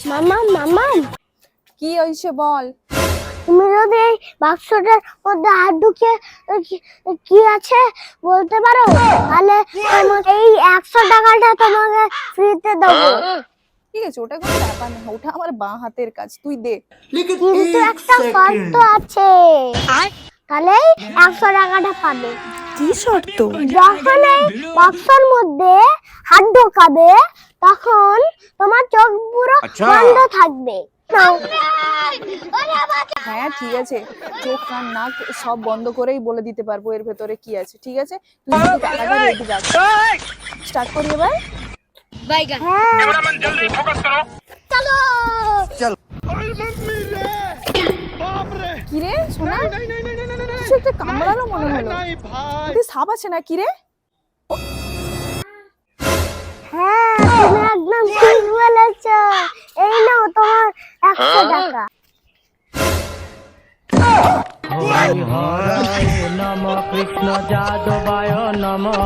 মামা মামা কি হইছে বল। তুমি যদি এই বাক্সটার মধ্যে হাত ঢুকিয়ে কি আছে বলতে পারো তাহলে তোমাকে এই 100 টাকাটা তোমাকে ফ্রিতে দেবো। ঠিক আছে, ওটা কোনো ব্যাপার না, ওটা আমার বাঁ হাতের কাজ, তুই দে। কিন্তু একটা শর্ত আছে, তাহলে 100 টাকাটা পাবে। কি শর্ত? যখন এই বাক্সের মধ্যে হাত ঢোকাবে তখন তোমার চোখ পুরো বন্ধ থাকবে। হ্যাঁ ঠিক আছে, চোখ কান নাক সব বন্ধ করেই বলে দিতে পারবো এর ভেতরে কি আছে। ঠিক আছে, তুই যদি টাকাটা রেডি রাখ, স্টার্ট করি এবার। কি রে সোনা, কিছু একটা কামড়ালো মনে হলো, সাপ আছে না কি রে? হ্যাঁ তুমি একদম ঠিক বলেছ, এই নাও তোমার 100 টাকা। হরি হরায় নমঃ কৃষ্ণ যাদবায় নমঃ